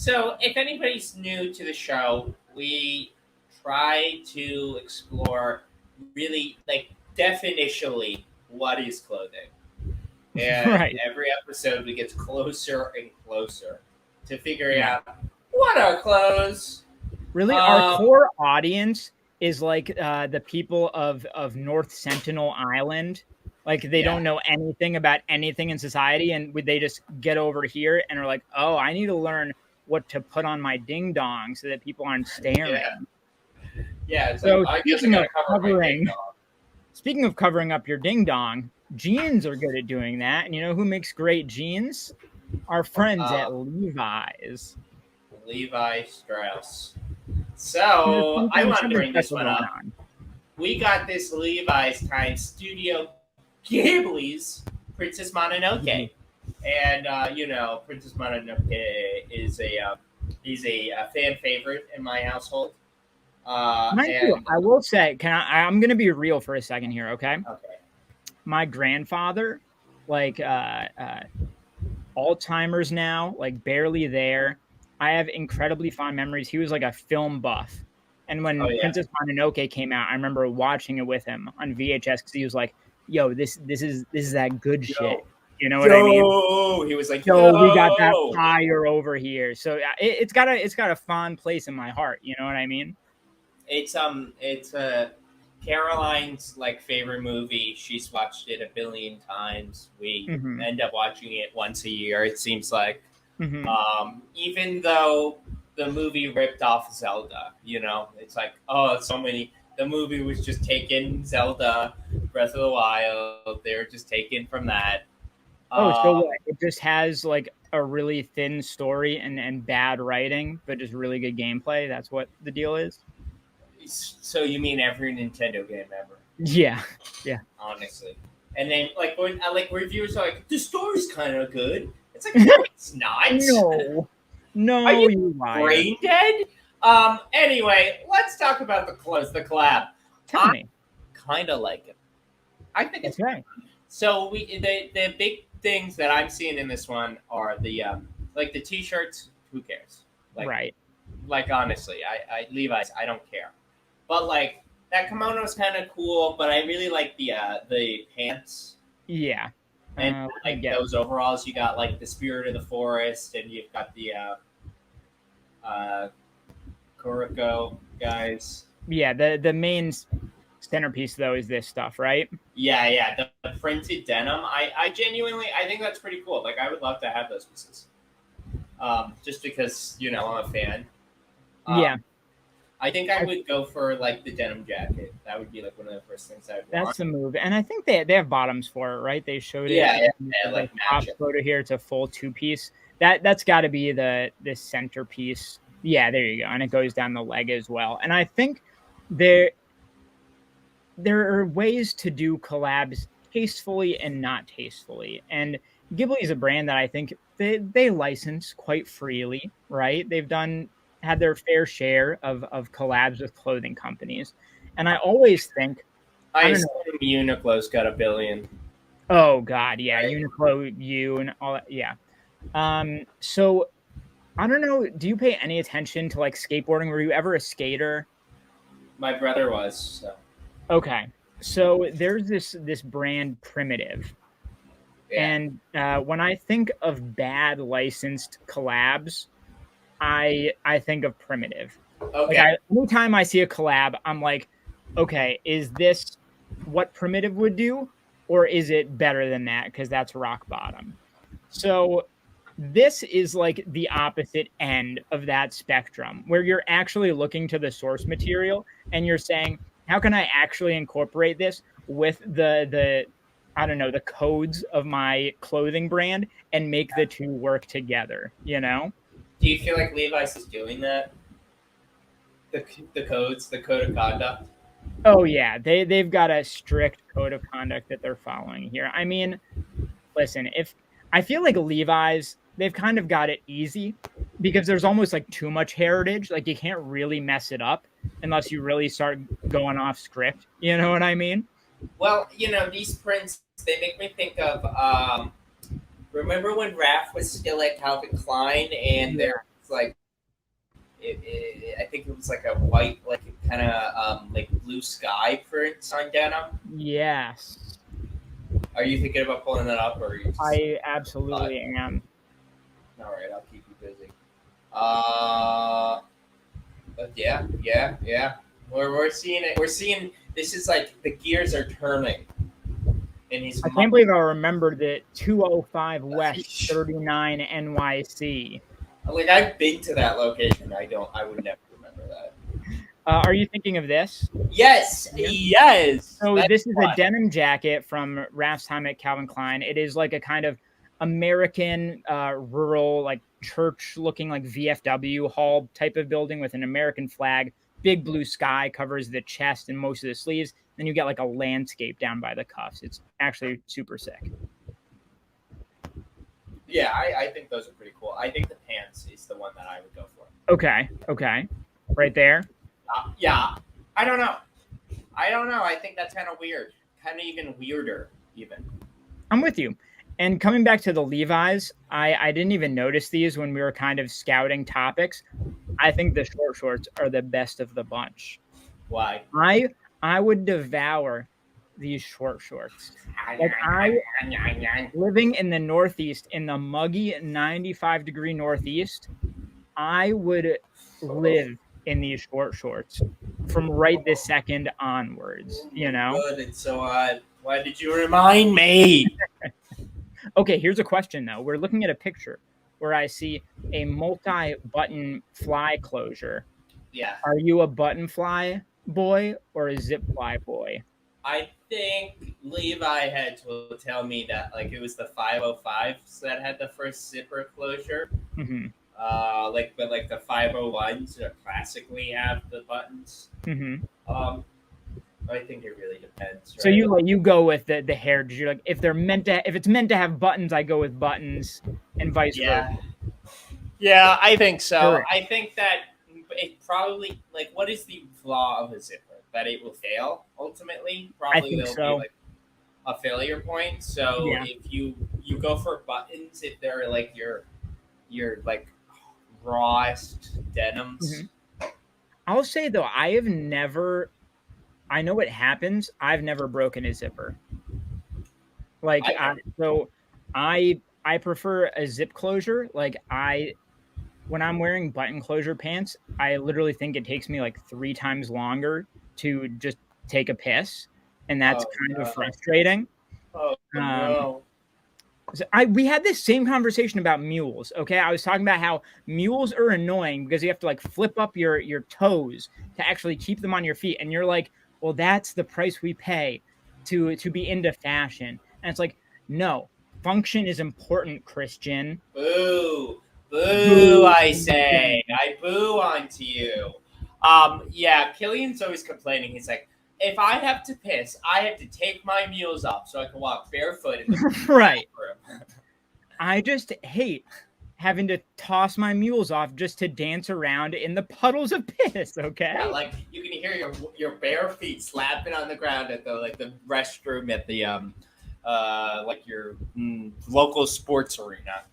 So, if anybody's new to the show, we try to explore really, like, definitionally what is clothing. And Right. every episode, we get closer and closer to figuring Yeah. out what are clothes. Really, our Um, core audience is like the people of North Sentinel Island. Like they yeah, don't know anything about anything in society, and they just get over here and are like, "Oh, I need to learn what to put on my ding dong so that people aren't yeah, staring." yeah. It's like So I guess I gotta cover my ding dong. speaking of covering up your ding dong, jeans are good at doing that. And you know who makes great jeans? Our friends Uh, at Levi's. Levi Strauss. There's So I want to something bring this special one going up. on. We got this Levi's times Studio Ghibli's Princess Mononoke, and Princess Mononoke is a fan favorite in my household. Mind you, And I will say, I'm gonna be real for a second here, okay? okay, My grandfather, like Alzheimer's now, like barely there. I have incredibly fond memories. He was like a film buff. And oh when yeah, Princess Mononoke came out, I remember watching it with him on VHS because he was like, "Yo, this is that good shit." yo, You know what I mean? yo, he was like So we got that yo. fire over here. So yeah, it's got a fond place in my heart. You know what I mean? It's Caroline's like favorite movie. She's watched it a billion times. We Hmm. end up watching it once a year. It seems like, Hmm. even though the movie ripped off Zelda, it's like, oh, so many. The movie was just taken Zelda, Breath of the Wild. They were just taken from that. Oh, so Um, what? It just has like a really thin story and bad writing, but just really good gameplay. That's what the deal is. so you mean every Nintendo game ever? Yeah, yeah. Honestly. And then when reviewers are like, the story's kind of good. It's like, no, it's not. No, Are no, you you liar. brain dead? Anyway, let's talk about the collab. Tell I me. kind of like it. I think it's Okay. so the big things that I'm seeing in this one are the t-shirts. Who cares? Like Right. honestly, I Levi's. I don't care. But like that kimono is kind of cool. But I really like the pants. Yeah. And Let me like get. those overalls, you got like the spirit of the forest, and you've got the uh, Kuroko guys. Yeah. The main centerpiece though is this stuff, right? Yeah, yeah, the printed denim. I genuinely, I think that's pretty cool. Like, I would love to have those pieces. Just because I'm a fan. Um, Yeah. I think I I, would go for like the denim jacket. That would be like one of the first things I'd that's want. the move, and I think they have bottoms for it, right? They showed it Yeah, yeah, in yeah, the like top match it. photo here. It's a full two piece. That's got to be the centerpiece. Yeah, there you go, and it goes down the leg as well. And I think there there are ways to do collabs tastefully and not tastefully. And Ghibli is a brand that I think they license quite freely, right? They've had their fair share of collabs with clothing companies. And I always think, I I don't know, assume Uniqlo's got a billion, oh God, yeah, right? Uniqlo, you and all that, yeah. So I don't know, do you pay any attention to like skateboarding? Were you ever a skater? My brother was. So, Okay. So there's this brand Primitive. yeah. And when I think of bad licensed collabs, I think of Primitive. Like Okay. anytime I see a collab, I'm like, okay, is this what Primitive would do, or is it better than that? Because that's rock bottom. So this is like the opposite end of that spectrum, where you're actually looking to the source material and you're saying, how can I actually incorporate this with the I don't know, the codes of my clothing brand and make the two work together, you know? Do you feel like Levi's is doing that? The codes, the code of conduct. Oh yeah, they've got a strict code of conduct that they're following here. I mean, listen, if I feel like Levi's, they've kind of got it easy because there's almost like too much heritage. Like you can't really mess it up unless you really start going off script. You know what I mean? Well, these prints, they make me think of remember when Raph was still at Calvin Klein and Yeah. there was like I think it was like a white, like kind of like blue sky prints on denim. Yes, Are you thinking about pulling that up, or are you just I absolutely am. all right? I'll keep you busy. But yeah. We're seeing it. We're seeing this is like the gears are turning, and he's. I can't believe I remembered it. 205 West 39 NYC. Like I've been to that location. I don't. I would never remember that. Are you thinking of this? Yes, yes. So That's this is fun. a denim jacket from Raf's time at Calvin Klein. It is like a kind of American rural, like church-looking, like VFW hall type of building with an American flag. Big blue sky covers the chest and most of the sleeves. Then you get like a landscape down by the cuffs. It's actually super sick. Yeah, I think those are pretty cool. I think the pants is the one that I would go for. Okay. Right there. Yeah. I don't know. I think that's kind of weird. Kind of even weirder, even. I'm with you. And coming back to the Levi's, I didn't even notice these when we were kind of scouting topics. I think the short shorts are the best of the bunch. Why? I would devour these short shorts. Like living in the Northeast, in the muggy 95-degree Northeast, I would live in these short shorts from right this second onwards, you know? Good, it's so odd. Why did you remind me? Okay, here's a question, though. We're looking at a picture where I see a multi-button fly closure. Yeah. Are you a button fly boy or a zip fly boy? I think Levi heads will tell me that like it was the 505s that had the first zipper closure. Mm-hmm. But like the 501s that classically have the buttons. Mm-hmm. I think it really depends. Right? So you go with the hair. You're like if it's meant to have buttons, I go with buttons, and vice versa. Yeah, I think so. Correct. I think that it probably like what is the flaw of a zipper? That it will fail ultimately. Probably think there'll so. be like a failure point. So Yeah. if you go for buttons, if they're like your like rawest denims. Mm-hmm. I'll say though, I know what happens. I've never broken a zipper. Like I prefer a zip closure. Like when I'm wearing button closure pants, I literally think it takes me like 3 times longer to just take a piss, and that's kind of frustrating. Oh no. So we had this same conversation about mules. Okay, I was talking about how mules are annoying because you have to like flip up your toes to actually keep them on your feet, and you're like, well, that's the price we pay to be into fashion. And it's like, no, function is important, Christian. Boo. Boo, I say. I boo onto you. Yeah, Killian's always complaining. He's like, if I have to piss, I have to take my mules off so I can walk barefoot in the right. bathroom. I just hate having to toss my mules off just to dance around in the puddles of piss, okay? Yeah, like you can hear your bare feet slapping on the ground at the restroom at the like your local sports arena.